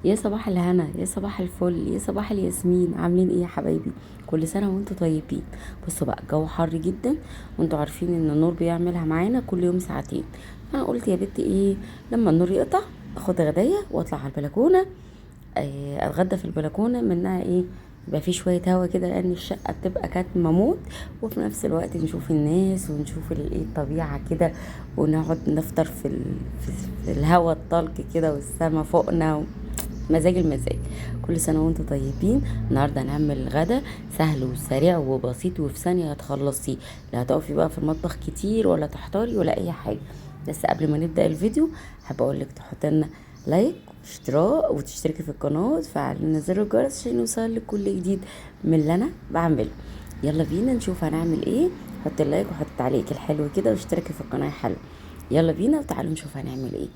يا صباح الهنا، يا صباح الفل، يا صباح الياسمين. عاملين ايه يا حبايبي؟ كل سنه وانتم طيبين. بصوا بقى، الجو حر جدا، وانتوا عارفين ان النور بيعملها معانا كل يوم ساعتين. فانا قلت يا بنتي ايه، لما النور يقطع اخد غدايا واطلع على البلكونه. اتغدى في البلكونه، منها ايه؟ يبقى في شويه هوا كده، لان الشقه بتبقى كاتمه موت. وفي نفس الوقت نشوف الناس ونشوف ايه الطبيعه كده، ونقعد نفطر في الهوا الطلق كده، والسما فوقنا. مزاج المزاج. كل سنة وانتم طيبين. النهاردة هنعمل غدا سهل وسريع وبسيط، وفي ثانية هتخلصيه. لا هتقفي بقى في المطبخ كتير ولا تحتاري ولا اي حاجة. بس قبل ما نبدأ الفيديو، حابة اقولك تحط لنا لايك واشتراك وتشتركي في القناة وتفعلي زر الجرس عشان يوصلك كل جديد من اللي انا بعمله. يلا بينا نشوف هنعمل ايه. حط اللايك وحط التعليق الحلو كده واشتركي في القناة حلو. يلا بينا وتعالوا نشوف هنعمل ايه.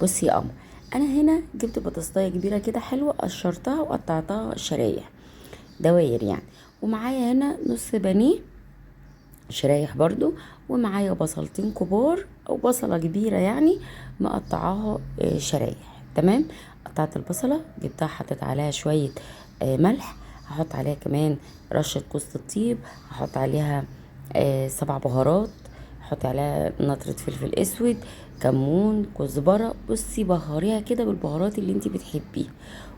بصي يا قمر، انا هنا جبت بطاطسايه كبيره كده حلوه، قشرتها وقطعتها شرايح دواير يعني. ومعايا هنا نص بانيه شرايح برضو. ومعايا بصلتين كبار او بصله كبيره يعني، مقطعاها شرايح. تمام. قطعت البصله، جبتها حطيت عليها شويه ملح. هحط عليها كمان رشه جوز الطيب. هحط عليها 7 بهارات. حطي عليها نطرة فلفل اسود، كمون، كزبرة. بصي بهاريها كده بالبهارات اللي انتي بتحبيها.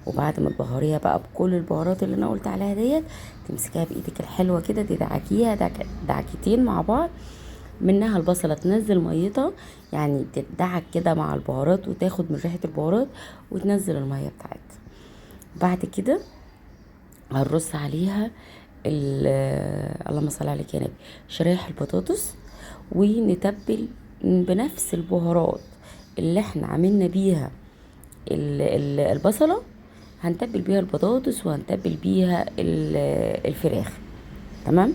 وبعد ما تبهريها بقى بكل البهارات اللي انا قلت عليها ديت، تمسكيها بايدك الحلوة كده، تدعكيها دعكتين مع بعض. منها البصلة تنزل ميتها، يعني تدعك كده مع البهارات وتاخد من ريحة البهارات، وتنزل المية بتاعتها. بعد كده هنرص عليها اللهم صل عليك يا نبي، شرايح البطاطس. ونتبل بنفس البهارات اللي احنا عملنا بيها البصلة، هنتبل بيها البطاطس وهنتبل بيها الفراخ. تمام.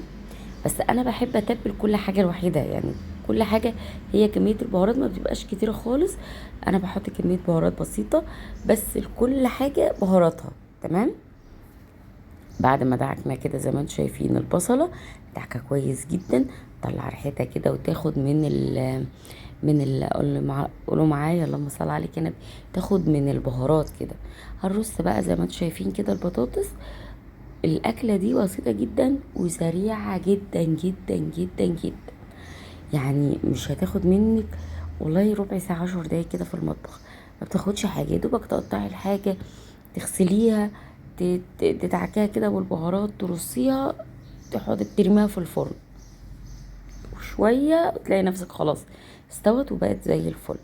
بس انا بحب اتبل كل حاجة لوحدها يعني. كل حاجة هي كمية البهارات ما بتبقاش كتيرة خالص. انا بحط كمية بهارات بسيطة بس لكل حاجة بهاراتها. تمام. بعد ما دعكنا كده زي ما انتم شايفين البصله دعكه كويس جدا، طلع ريحتها كده وتاخد قولوا معايا اللهم صل عليك يا نبي، تاخد من البهارات كده. هنرص بقى زي ما انتم شايفين كده البطاطس. الاكله دي بسيطه جدا وسريعه جدا جدا جدا جدا. يعني مش هتاخد منك والله ربع ساعه 10 دقايق كده في المطبخ. ما بتاخدش حاجه، يا دوبك تقطعي الحاجه، تغسليها، تدعكيها كده بالبهارات، ترصيها، تحط ترميها في الفرن وشوية تلاقي نفسك خلاص استوت وبقت زي الفل.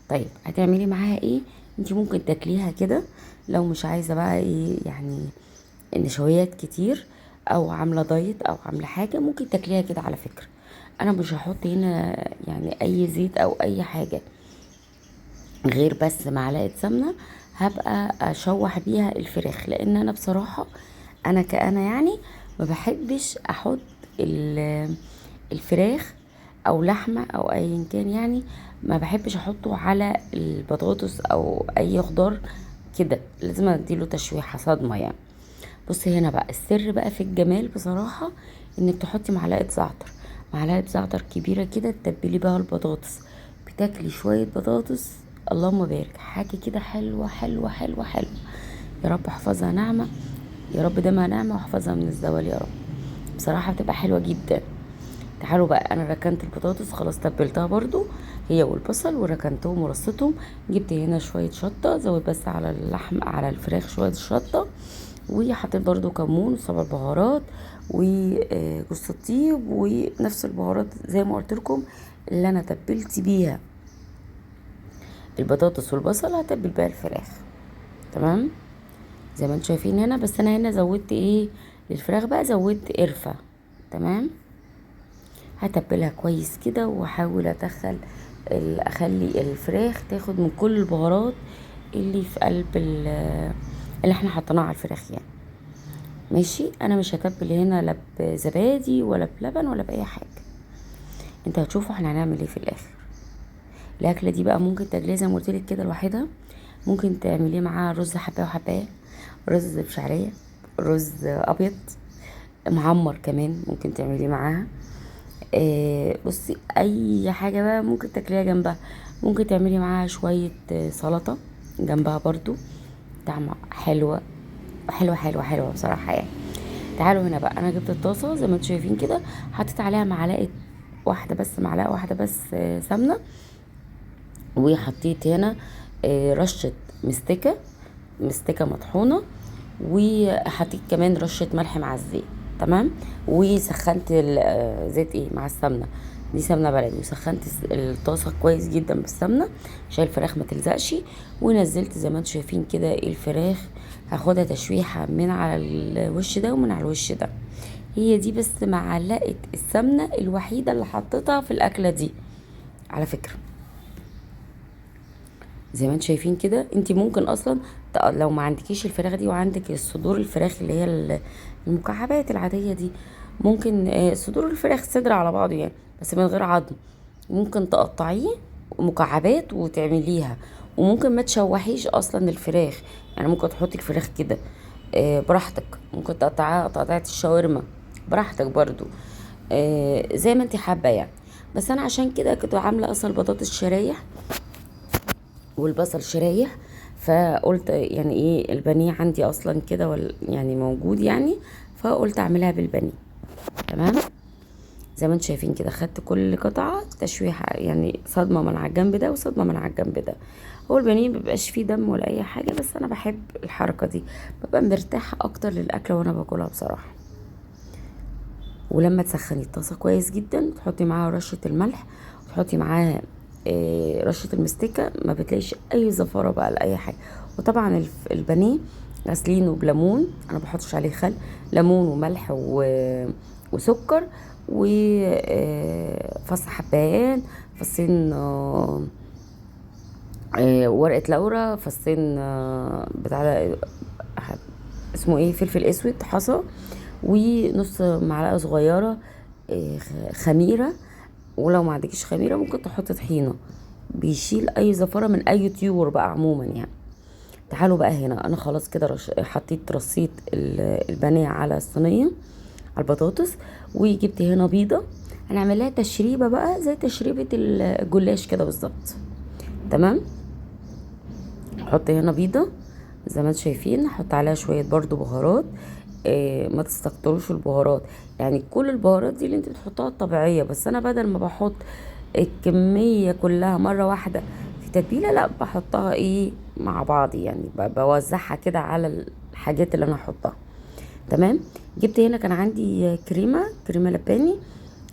طيب هتعملي معاها ايه؟ انت ممكن تاكليها كده، لو مش عايزة بقى ايه يعني نشويات كتير، او عاملة دايت او عاملة حاجة، ممكن تاكليها كده على فكرة. انا مش هحط هنا يعني اي زيت او اي حاجة، غير بس معلقة سمنة هبقى اشوح بيها الفراخ. لان انا بصراحة انا كأنا يعني ما بحبش احط الفراخ او لحمة او ايا كان يعني، ما بحبش احطه على البطاطس او اي خضار كده. لازم اديله تشويحة صدمة يعني. بصي هنا بقى السر بقى في الجمال بصراحة، انك تحطي معلقة زعتر. معلقة زعتر كبيرة كده تتبلي بقى البطاطس. بتاكلي شوية بطاطس اللهم بارك، حاجة كده حلوة حلوة حلوة حلوة. يا رب احفظها نعمة، يا رب دمها نعمة واحفظها من الزوال يا رب. بصراحة بتبقى حلوة جدا. تعالوا بقى، انا ركنت البطاطس خلاص، تبلتها برضو هي والبصل وركنتهم ورصتهم. جبت هنا شوية شطة، زود بس على اللحم على الفراخ شوية شطة. وحطيت برضو كمون و7 بهارات وجوز الطيب ونفس البهارات زي ما قلت لكم اللي انا تبلت بيها البطاطس والبصل هتبل بيها الفراخ. تمام. زي ما انتم شايفين هنا، بس انا هنا زودت ايه للفراخ بقى، زودت قرفة. تمام. هتبلها كويس كده واحاول اخلي الفراخ تاخد من كل البهارات اللي في قلب اللي احنا حطيناه على الفراخ يعني. ماشي. انا مش هتبل هنا لا بزبادي ولا بلبن ولا باي حاجه. انت هتشوفوا احنا هنعمل ايه في الاخر. الاكله دي بقى ممكن تاكليها زي ما قلت لك كده لوحدها، ممكن تعمليه معاها رز حبايه وحبايه، رز بشعريه، رز ابيض معمر كمان ممكن تعمليه معاها. بصي اي حاجه بقى ممكن تاكليها جنبها. ممكن تعملي معاها شويه سلطه جنبها برضو. طعمها حلوة حلوة حلوة حلوة بصراحة يعني. تعالوا هنا بقى، انا جبت الطاسة زي ما انتم شايفين كده، حطيت عليها معلقة واحدة بس، معلقة واحدة بس سمنة. وحطيت هنا رشة مستكة، مستكة مطحونة. وحطيت كمان رشة ملح مع الزيت. تمام. وسخنت زيت ايه مع السمنة، دي سمنة بلدي. وسخنت الطاسة كويس جدا بالسمنة عشان الفراخ ما تلزقش. ونزلت زي ما انتم شايفين كده الفراخ، هاخدها تشويحة من على الوش ده ومن على الوش ده. هي دي بس معلقة السمنة الوحيدة اللي حطيتها في الأكلة دي على فكرة. زي ما انتم شايفين كده، انت ممكن اصلا لو ما عندكيش الفراخ دي وعندك الصدور الفراخ اللي هي المكعبات العاديه دي، ممكن صدور الفراخ صدر على بعضه يعني بس من غير عظم، ممكن تقطعيه مكعبات وتعمليها. وممكن ما تشوحيش اصلا الفراخ، يعني ممكن تحطي الفراخ كده براحتك. ممكن تقطعيها تقطيعة الشاورما براحتك برضو، زي ما انت حابه يعني. بس انا عشان كده كنت عامله اصلا البطاطس شرايح والبصل شرايح، فقلت يعني ايه البانيه عندي اصلا كده يعني موجود يعني، فقلت اعملها بالبانيه. تمام. زي ما انتم شايفين كده، خدت كل قطعه تشويحه، يعني صدمه من على الجنب ده وصدمه من على الجنب ده. هو البانيه مبيبقاش فيه دم ولا اي حاجه، بس انا بحب الحركه دي، ببقى مرتاحه اكتر للاكله وانا باكلها بصراحه. ولما تسخني الطاسه كويس جدا تحطي معاها رشه الملح، وتحطي معاها رشه المستكه، ما بتلاقيش اي زفاره بقى لاي حاجه. وطبعا البانيه غسلينه بليمون، انا بحطش عليه خل، ليمون وملح وسكر وفص حبهان، فصين ورقه لورا، فصين بتاع اسمه ايه فلفل اسود حصى، ونص معلقه صغيره خميره. ولو ما عندكيش خميره ممكن تحطي طحينه، بيشيل اي زفاره من اي طيور بقى عموما يعني. تعالوا بقى هنا، انا خلاص كده حطيت رصيت البانيه على الصينيه على البطاطس. وجبت هنا بيضه، هنعمل لها تشريبه بقى زي تشريبه الجلاش كده بالظبط. تمام. حط هنا بيضه زي ما انتم شايفين، حط عليها شويه برضو بهارات. ما تستكتروش البهارات، يعني كل البهارات دي اللي انت بتحطها الطبيعيه، بس انا بدل ما بحط الكميه كلها مره واحده في تتبيله، لا بحطها ايه مع بعض، يعني بوزعها كده على الحاجات اللي انا هحطها. تمام. جبت هنا كان عندي كريمه لباني،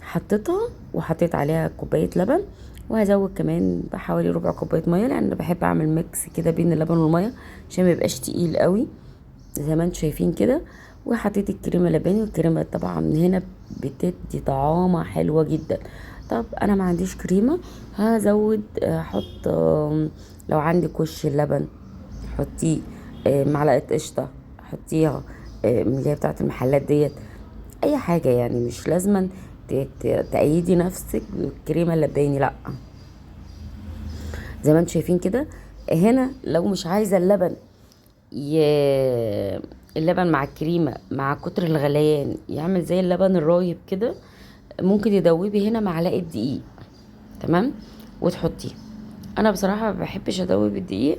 حطيتها وحطيت عليها كوبايه لبن، وهزود كمان بحوالي ربع كوبايه ميه، لان انا بحب اعمل ميكس كده بين اللبن والميه عشان ما يبقاش تقيل قوي زي ما انتم شايفين كده. وحطيت الكريمه اللباني، والكريمه طبعا هنا بتدي طعامه حلوه جدا. طب انا ما عنديش كريمه، هزود احط لو عندك وش اللبن حطيه، معلقه قشطه حطيها، من اللي هي بتاعه المحلات ديت، اي حاجه يعني، مش لازما تأيدي نفسك بالكريمه اللباني، لا. زي ما انتم شايفين كده، هنا لو مش عايزه ي... اللبن مع الكريمة مع كتر الغليان يعمل زي اللبن الرايب كده، ممكن تدوبي هنا معلقة دقيق. تمام. وتحطيه. انا بصراحة ما بحبش ادوب الدقيق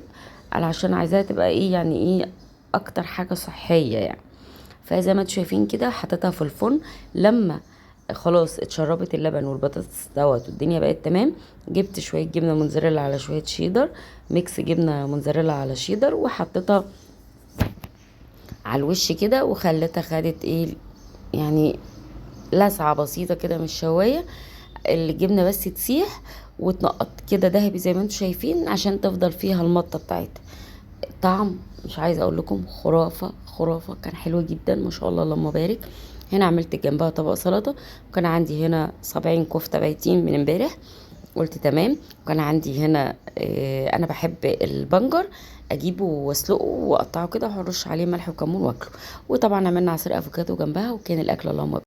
علشان عايزاها تبقى ايه يعني ايه اكتر حاجة صحية يعني. فزي ما انتوا شايفين كده حطيتها في الفرن. لما خلاص اتشربت اللبن والبطاطس استوت والدنيا بقت تمام، جبت شوية جبنة موتزاريلا على شوية شيدر، ميكس جبنة موتزاريلا على شيدر، وحطيتها على الوش كده، وخليتها خدت ايه يعني لسعة بسيطة كده من الشواية، الجبنة بس تسيح وتنقط كده دهبي زي ما انتم شايفين عشان تفضل فيها المطة بتاعتها. طعم مش عايزة اقول لكم خرافة خرافة، كان حلو جدا ما شاء الله اللهم بارك. هنا عملت جنبها طبق سلطة، وكان عندي هنا صابعين كفتة بايتين من امبارح، قلت تمام. وكان عندي هنا انا بحب البنجر، اجيبه واسلقه واقطعه كده وارش عليه ملح وكمون واكله. وطبعا عملنا عصير افوكادو جنبها، وكان الاكل اللهم